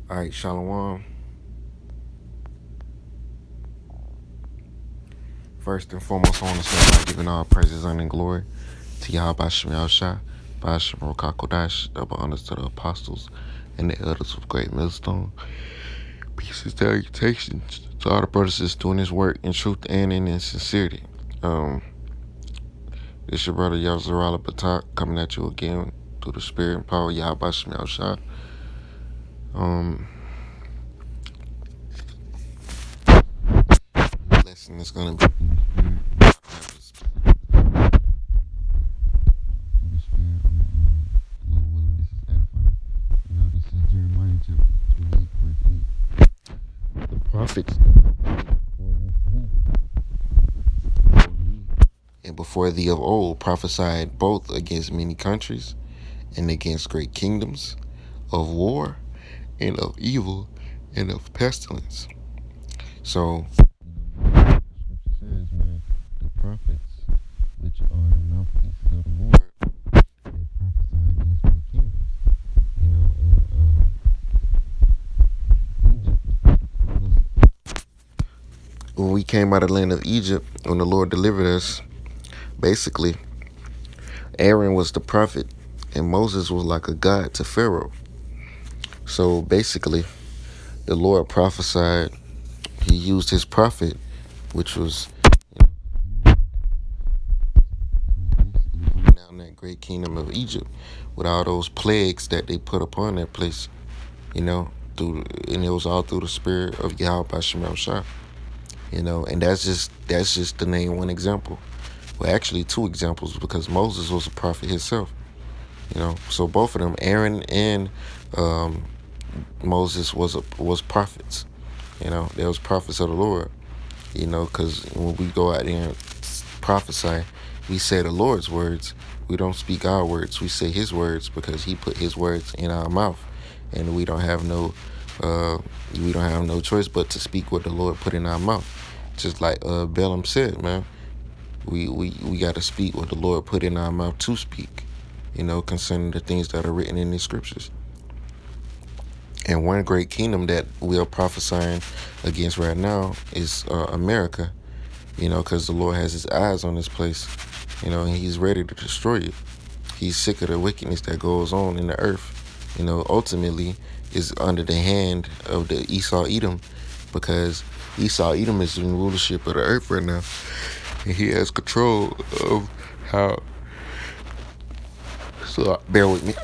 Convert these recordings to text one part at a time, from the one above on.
All right, Shalom. First and foremost, I want to start by giving all praises, honor, and glory to Yahweh Shem Yahushua, Ba'ashem Rokakodash, double honors to the apostles and the elders of Great Millstone. Peace and salutations to all the brothers that's doing this work in truth and in sincerity. This your brother Yazarala Batak coming at you again through the spirit and power of Yahweh Shem Yahushua. Lesson is going to be the prophets and before thee of old prophesied both against many countries and against great kingdoms, of war and of evil and of pestilence. So says, man, the prophets which are the mouthpieces of the Lord, they prophesy against many kingdoms. When we came out of the land of Egypt, when the Lord delivered us, basically, Aaron was the prophet and Moses was like a god to Pharaoh. So basically, the Lord prophesied, he used his prophet, which was down that great kingdom of Egypt with all those plagues that they put upon that place, and it was all through the spirit of Yahweh Shem Shah. And that's just to name one example. Well, actually two examples, because Moses was a prophet himself. So both of them, Aaron and Moses was prophets. They was prophets of the Lord. Because when we go out there and prophesy, we say the Lord's words. We don't speak our words. We say His words because He put His words in our mouth, and we don't have no choice but to speak what the Lord put in our mouth. Just like Balaam said, man, we got to speak what the Lord put in our mouth to speak. Concerning the things that are written in the scriptures. And one great kingdom that we are prophesying against right now is America. Because the Lord has His eyes on this place. And He's ready to destroy it. He's sick of the wickedness that goes on in the earth. Ultimately is under the hand of the Esau Edom, because Esau Edom is in rulership of the earth right now, and he has control of how. So bear with me.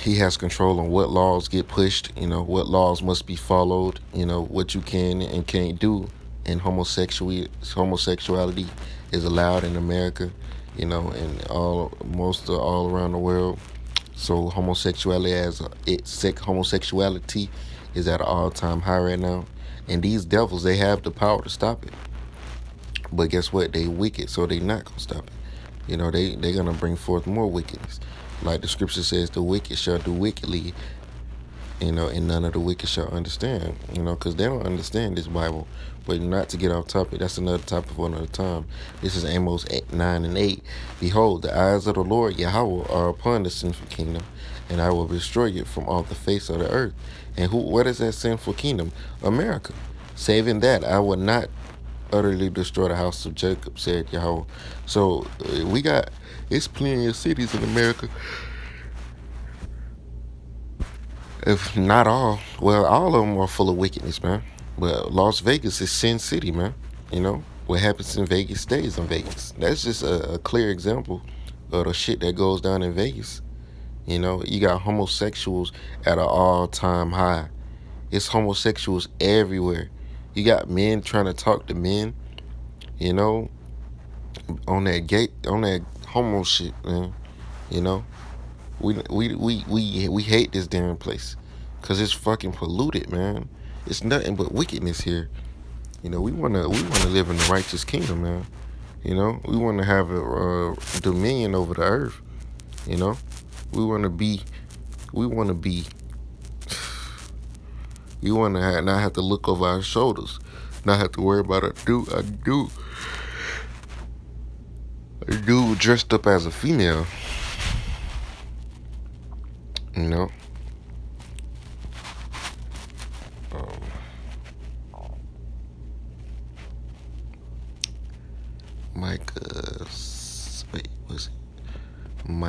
He has control on what laws get pushed. What laws must be followed. What you can and can't do. And homosexuality is allowed in America. And all around the world. So homosexuality is at an all-time high right now. And these devils, they have the power to stop it. But guess what? They wicked, so they not gonna stop it. They're gonna bring forth more wickedness. Like the scripture says, the wicked shall do wickedly, and none of the wicked shall understand, because they don't understand this Bible. But not to get off topic, that's another topic for another time. This is Amos 9 and 8. Behold, the eyes of the Lord Yahweh are upon the sinful kingdom, and I will destroy it from off the face of the earth. And what is that sinful kingdom? America. Saving that, I will not utterly destroy the house of Jacob, said Yahweh. So it's plenty of cities in America. If not all, well, all of them are full of wickedness, man. But Las Vegas is Sin City, man. What happens in Vegas stays in Vegas. That's just a clear example of the shit that goes down in Vegas. You got homosexuals at an all-time high. It's homosexuals everywhere. You got men trying to talk to men, on that homo shit, man. We hate this damn place because it's fucking polluted, man. It's nothing but wickedness here. We wanna live in the righteous kingdom, man. We wanna have a dominion over the earth. We wanna be. We wanna not have to look over our shoulders, not have to worry about a dude dressed up as a female.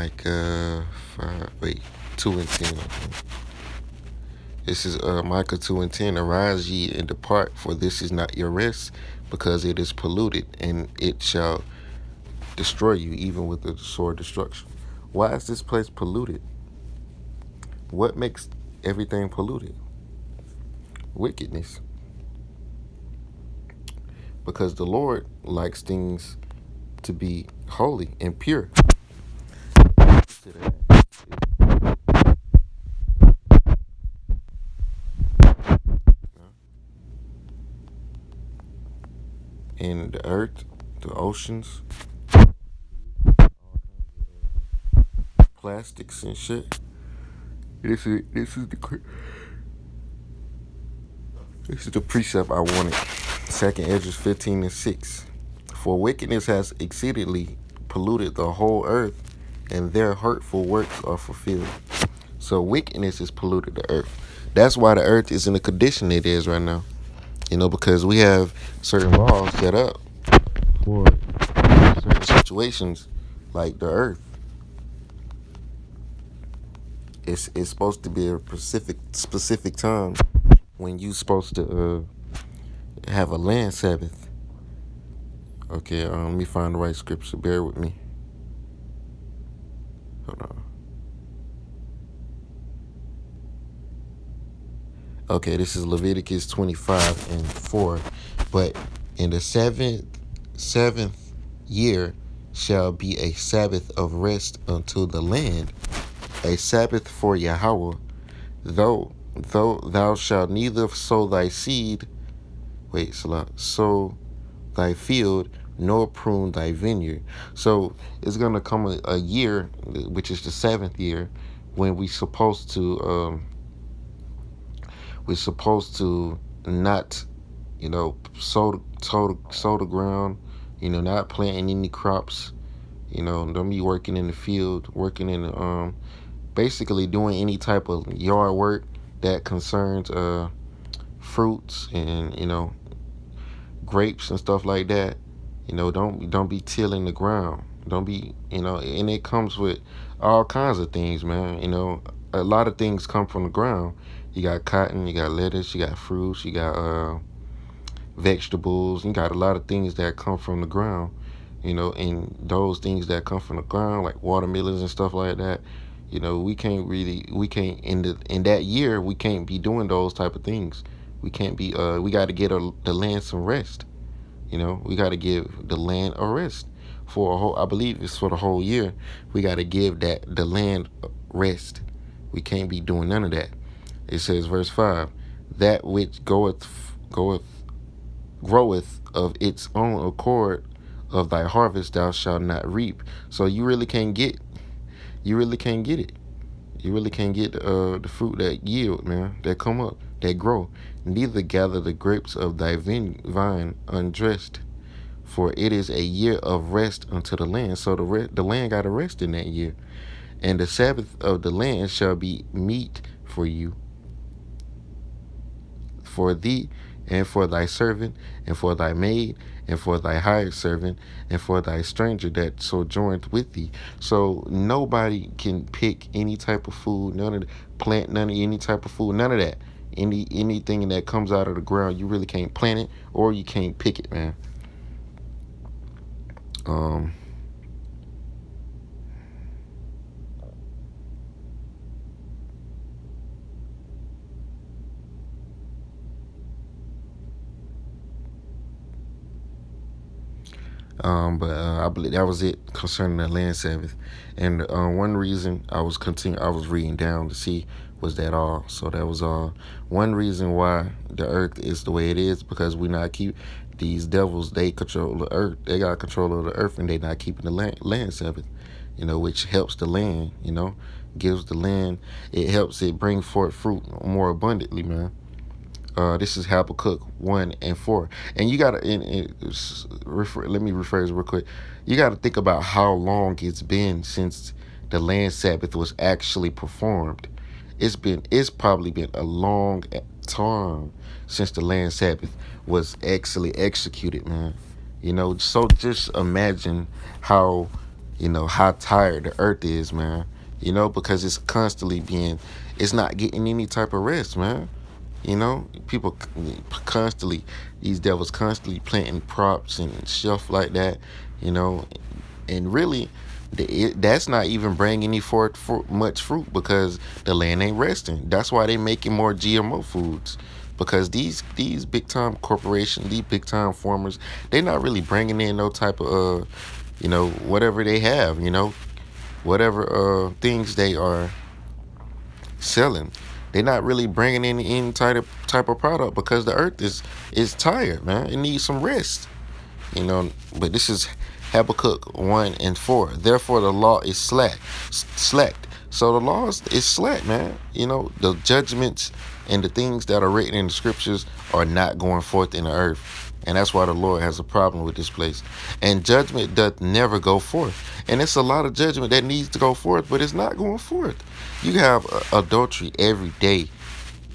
Micah 5, wait, 2 and 10. This is Micah 2 and 10. Arise ye and depart, for this is not your rest, because it is polluted, and it shall destroy you, even with the sword destruction. Why is this place polluted? What makes everything polluted? Wickedness. Because the Lord likes things to be holy and pure. And the earth, the oceans, plastics and shit. This is the precept I wanted. 2nd Esdras 15 and 6. For wickedness has exceedingly polluted the whole earth, and their hurtful works are fulfilled. So wickedness has polluted the earth. That's why the earth is in the condition it is right now. Because we have certain laws set up for certain situations, like the earth. It's supposed to be a specific time when you supposed to have a land Sabbath. Okay, let me find the right scripture. Bear with me. Hold on. Okay, this is Leviticus 25 and 4. But in the seventh year shall be a Sabbath of rest unto the land, a Sabbath for Yahweh. Though thou shalt neither sow thy seed, sow thy field, nor prune thy vineyard. So it's gonna come a year, which is the 7th year, when we're supposed to not, sow the ground, not planting any crops, don't be working in the field, working in basically doing any type of yard work that concerns fruits and grapes and stuff like that. Don't be tilling the ground. Don't be, and it comes with all kinds of things, man. A lot of things come from the ground. You got cotton, you got lettuce, you got fruits, you got vegetables. You got a lot of things that come from the ground. And those things that come from the ground, like watermelons and stuff like that, we can't in that year, we can't be doing those type of things. We can't be, we got to get the land some rest. We got to give the land a rest for a whole, I believe it's for the whole year. We got to give the land rest. We can't be doing none of that. It says, verse 5, that which groweth of its own accord of thy harvest thou shalt not reap. So you really can't get it. You really can't get the fruit that yield, man, that come up, that grow. Neither gather the grapes of thy vine undressed, for it is a year of rest unto the land. So the land got to rest in that year. And the Sabbath of the land shall be meat for you, for thee, and for thy servant, and for thy maid, and for thy hired servant, and for thy stranger that sojourneth with thee. So nobody can pick any type of food, plant any type of food, none of that. Anything that comes out of the ground, you really can't plant it or you can't pick it, man. But I believe that was it concerning the land Sabbath. And one reason I was reading down to see was that all. So that was all. One reason why the earth is the way it is, because we not keep these devils. They control the earth. They got control of the earth, and they not keeping the land Sabbath. Which helps the land. Gives the land. It helps it bring forth fruit more abundantly, man. This is Habakkuk 1 and 4. And you gotta let me rephrase real quick. You gotta think about how long it's been since the land Sabbath was actually performed. It's probably been a long time since the land Sabbath was actually executed, man. So just imagine how how tired the earth is, man. Because it's not getting any type of rest, man. People constantly, these devils constantly planting props and stuff like that, you know, and really, that's not even bringing any forth much fruit because the land ain't resting. That's why they making more GMO foods because these big time corporations, these big time farmers, they not really bringing in no type of whatever they have, whatever things they are selling. They're not really bringing in any type of product because the earth is tired, man. It needs some rest, But this is Habakkuk 1 and 4. Therefore, the law is slacked. So the law is slack, man. The judgments and the things that are written in the scriptures are not going forth in the earth. And that's why the Lord has a problem with this place. And judgment doth never go forth. And it's a lot of judgment that needs to go forth, but it's not going forth. You have adultery every day.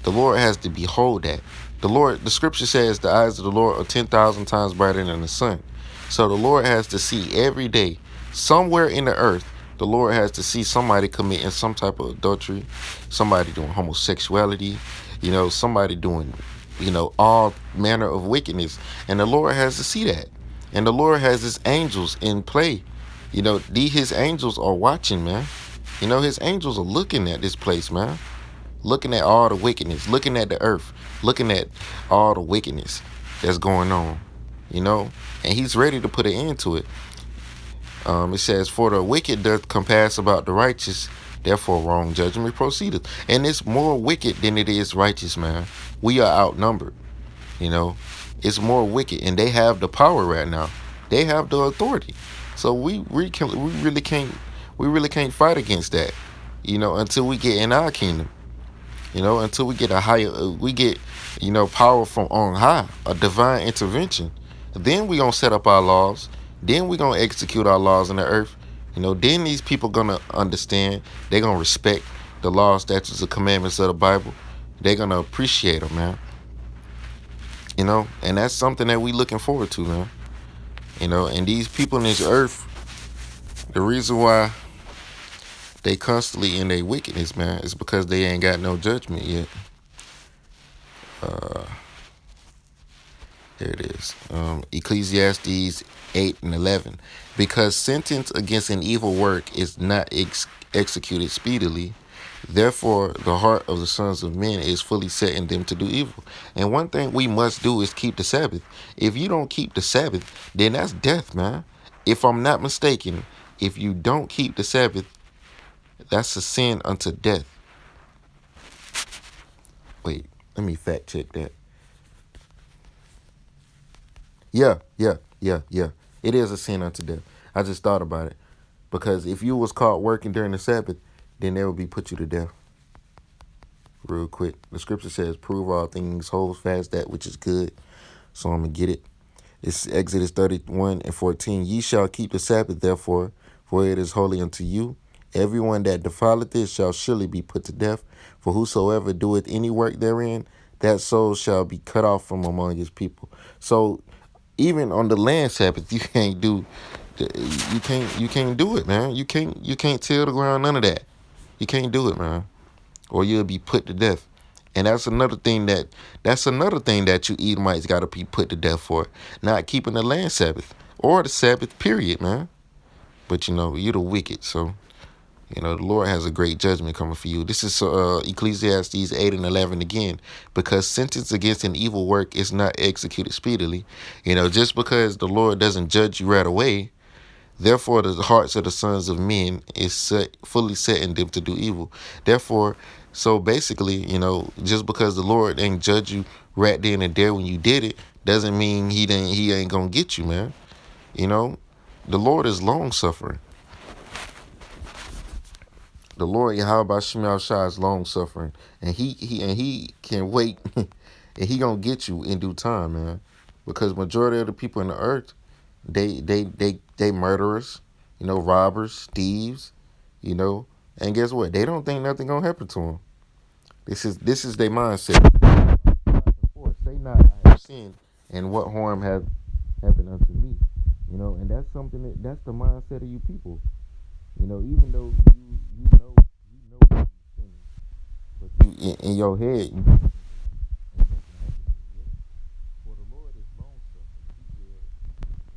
The Lord has to behold that. The scripture says the eyes of the Lord are 10,000 times brighter than the sun. So the Lord has to see every day, somewhere in the earth, the Lord has to see somebody committing some type of adultery, somebody doing homosexuality, somebody doing, all manner of wickedness. And the Lord has to see that. And the Lord has his angels in play. His angels are watching, man. His angels are looking at this place, man. Looking at all the wickedness, looking at the earth, looking at all the wickedness that's going on, and he's ready to put an end to it. It says, for the wicked doth compass about the righteous, therefore wrong judgment proceedeth. And it's more wicked than it is righteous, man. We are outnumbered, it's more wicked, and they have the power right now. They have the authority. So we really can't fight against that, until we get in our kingdom. Until we get power from on high, a divine intervention. Then we gonna set up our laws. Then we gonna execute our laws in the earth. Then these people gonna understand. They gonna respect the laws, statutes, and commandments of the Bible. They gonna appreciate them, man. And that's something that we looking forward to, man. And these people in this earth, the reason why they constantly in their wickedness, man, is because they ain't got no judgment yet. There it is. Ecclesiastes 8 and 11. Because sentence against an evil work is not executed speedily, therefore the heart of the sons of men is fully set in them to do evil. And one thing we must do is keep the Sabbath. If you don't keep the Sabbath, then that's death, man. If I'm not mistaken, if you don't keep the Sabbath, that's a sin unto death. Wait, let me fact check that. Yeah. It is a sin unto death. I just thought about it. Because if you was caught working during the Sabbath, then they would be put you to death. Real quick. The scripture says, prove all things, hold fast that which is good. So I'm going to get it. It's Exodus 31:14. Ye shall keep the Sabbath, therefore, for it is holy unto you. Everyone that defileth it shall surely be put to death. For whosoever doeth any work therein, that soul shall be cut off from among his people. So even on the land Sabbath, you can't do it, man. You can't till the ground, none of that. You can't do it, man. Or you'll be put to death. And that's another thing that you Edomites gotta be put to death for. Not keeping the land Sabbath. Or the Sabbath period, man. But you're the wicked, so the Lord has a great judgment coming for you. This is Ecclesiastes 8 and 11 again. Because sentence against an evil work is not executed speedily. Just because the Lord doesn't judge you right away, therefore the hearts of the sons of men is fully set in them to do evil. Therefore, so basically, just because the Lord ain't judge you right then and there when you did it, doesn't mean he ain't gonna get you, man. The Lord is long suffering. The Lord Yahweh Shemel Shah is long suffering, and he can wait, and he gonna get you in due time, man. Because majority of the people in the earth, they murderers, robbers, thieves, and guess what? They don't think nothing gonna happen to them. This is their mindset. Say not I have sinned, and what harm has happened unto me, and that's something that's the mindset of you people. Even though you know you're sinning, but you in your head, you ain't nothing happening yet. For the Lord is long suffering. He will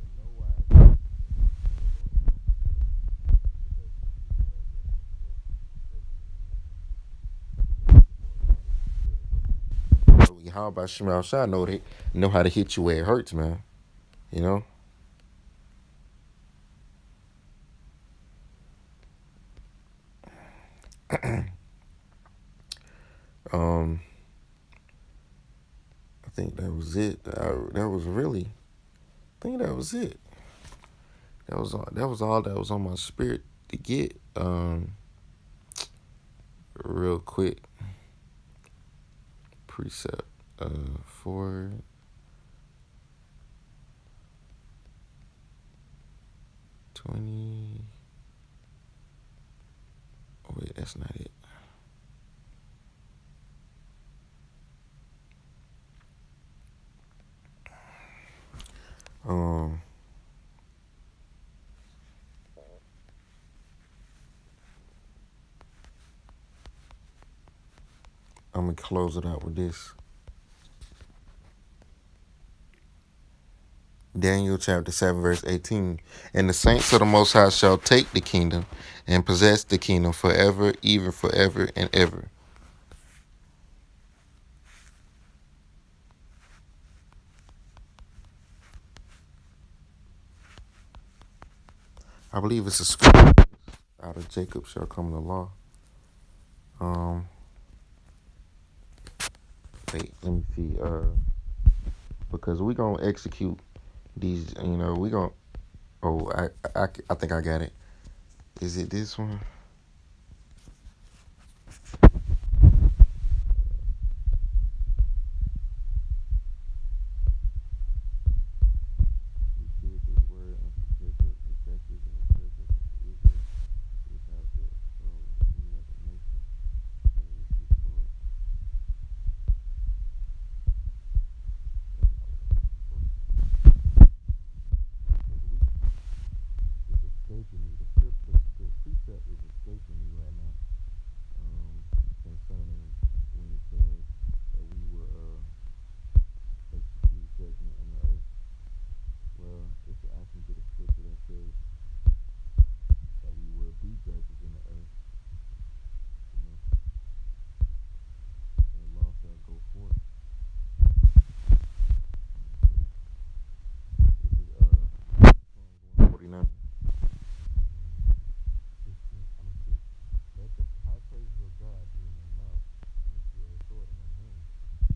in no wise because how about Shemal Shah know how to hit you where it hurts, man. You know? Um, I think that was it. That was really. I think that was it. That was all that was on my spirit to get. Real quick precept. 4:20. Oh wait, that's not it. Um, I'm gonna close it out with this. Daniel chapter 7, verse 18. And the saints of the Most High shall take the kingdom and possess the kingdom forever, even forever and ever. I believe it's a scripture. Out of Jacob shall come the law. Um, Wait, let me see. Because we gonna execute these. We gonna. Oh, I think I got it. Is it this one? He did his word unto Jacob, the statutes and the judgments unto Israel, without the any other nation. Praise ye the Lord. That's not what I'm looking for. Because it's escaping me. The precept is escaping me right now. Concerning when it says that we will execute judgment on the earth. Well, I can get a scripture that says that we will be judges in the earth, you know, and the law shall go forth. This is Psalms 149. 15, I mean 6. Let the high praises of God be in their mouth and a two-edged sword in their hand,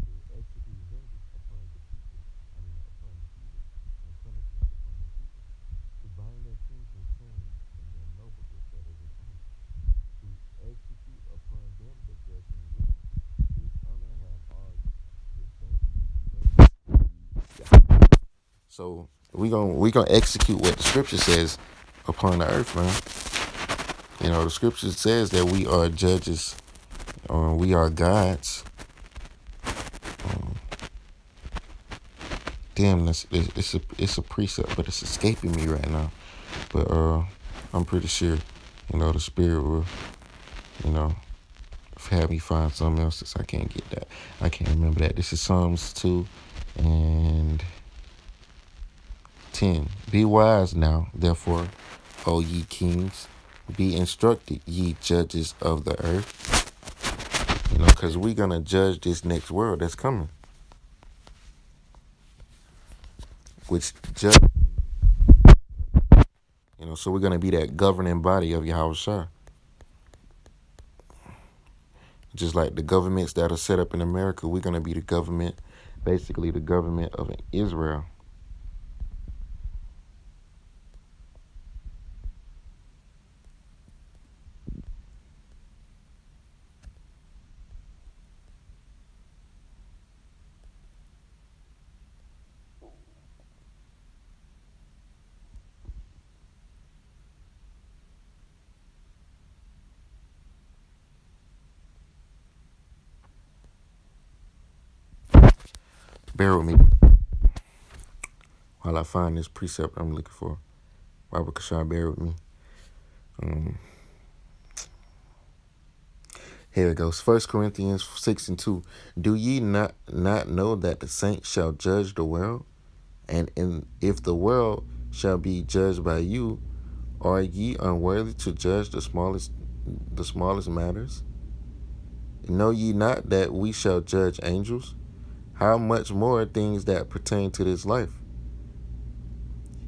to execute vengeance upon the people, upon the heathen, and punishment upon the people, to bind their kings in chains and their nobles with fetters of iron, to execute upon them the judgment with them. This honor have all the saints. So we gonna execute what the scripture says upon the earth, man. The scripture says that we are judges, we are gods. Damn, it's a precept, but it's escaping me right now. But I'm pretty sure, the spirit will, you know, have me find something else since I can't get that. I can't remember that. This is Psalms 2 and 10. Be wise now, therefore, O ye kings. Be instructed, ye judges of the earth. Because we're going to judge this next world that's coming. Which judge, so we're going to be that governing body of Yahweh Shah. Just like the governments that are set up in America, we're going to be the government, basically the government of Israel. Bear with me while I find this precept I'm looking for. Baba Kashan, bear with me. Um, Here it goes. 1 Corinthians 6:2. Do ye not know that the saints shall judge the world? If the world shall be judged by you, are ye unworthy to judge the smallest matters? Know ye not that we shall judge angels? How much more things that pertain to this life?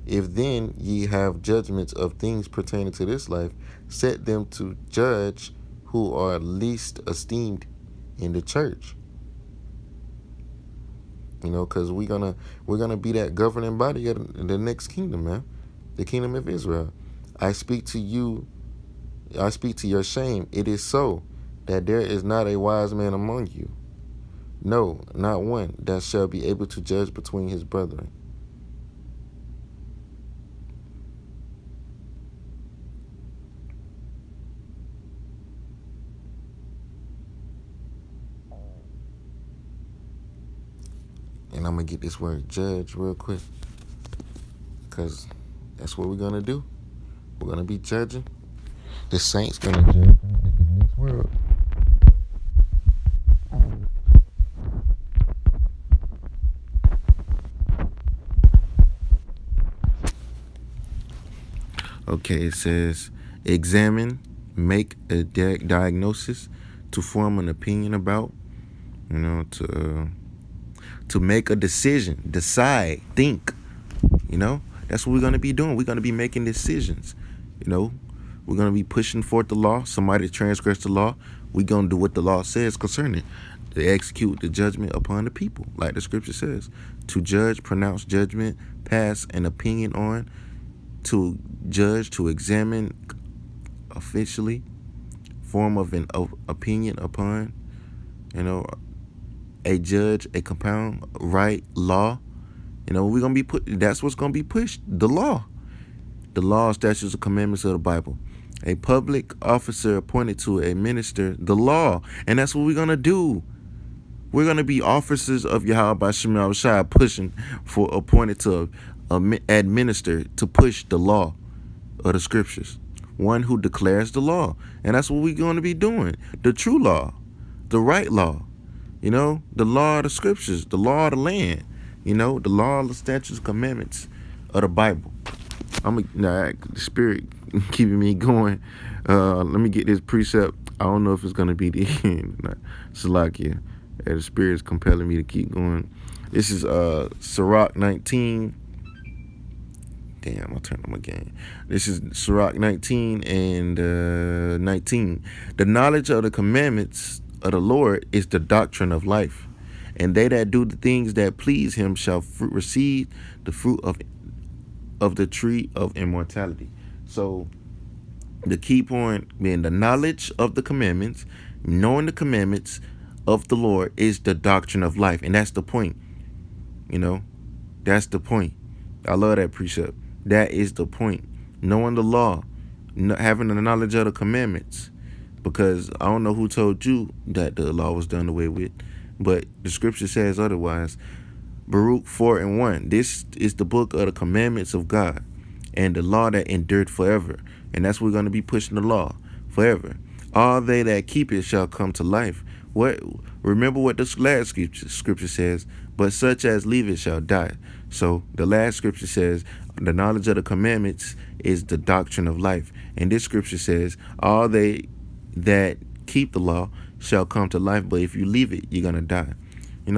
If then ye have judgments of things pertaining to this life, set them to judge who are least esteemed in the church. Because we're gonna be that governing body of the next kingdom, man, the kingdom of Israel. I speak to you. I speak to your shame. It is so that there is not a wise man among you, no, not one, that shall be able to judge between his brethren. And I'm gonna get this word judge real quick, because that's what we're gonna do. We're gonna be judging. The saints gonna judge in the next world. Okay, it says examine, make a diagnosis, to form an opinion about, to make a decision, decide, think. That's what we're gonna be doing. We're gonna be making decisions. We're gonna be pushing forth the law. Somebody transgress the law, we're gonna do what the law says concerning it, to execute the judgment upon the people, like the scripture says, to judge, pronounce judgment, pass an opinion on, to judge, to examine officially, form of an opinion upon, a judge, a compound, right, law. We're gonna be that's what's gonna be pushed. The law, statutes, and commandments of the Bible. A public officer appointed to administer the law, and that's what we're gonna do. We're gonna be officers of Yahweh Shem Shai, pushing for, appointed to administer, to push the law of the scriptures. One who declares the law, and that's what we're gonna be doing. The true law, the right law. The law of the scriptures, the law of the land. The law of the statutes, commandments of the Bible. The Spirit keeping me going. Let me get this precept. I don't know if it's gonna be the end. Salakia. The Spirit is compelling me to keep going. This is Sirach 19. Damn, I'll turn them again. This is Sirach 19 and 19. The knowledge of the commandments of the Lord is the doctrine of life, and they that do the things that please him shall receive the fruit of the tree of immortality. So the key point being the knowledge of the commandments, knowing the commandments of the Lord is the doctrine of life. And that's the point. That's the point. I love that precept. That is the point. Knowing the law, having the knowledge of the commandments. Because I don't know who told you that the law was done away with, but the scripture says otherwise. Baruch 4:1. This is the book of the commandments of God, and the law that endured forever. And that's what we're going to be pushing, the law forever. All they that keep it shall come to life. Remember what the last scripture says, but such as leave it shall die. So the last scripture says the knowledge of the commandments is the doctrine of life. And this scripture says all they that keep the law shall come to life, but if you leave it, you're going to die.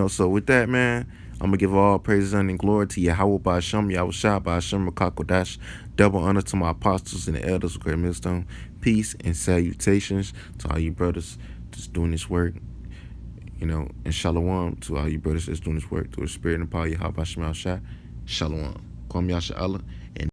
So with that, man, I'm going to give all praises and glory to Yahweh Ba'Shem, Yahweh Shai Ba'Shem Rakakodash. Double honor to my apostles and the elders of Great Millstone. Peace and salutations to all you brothers that's doing this work. And shalom to all you brothers that's doing this work through the spirit and power of Yahweh Ba'Shem Shai. Shalom. Kwam Yasha Allah. And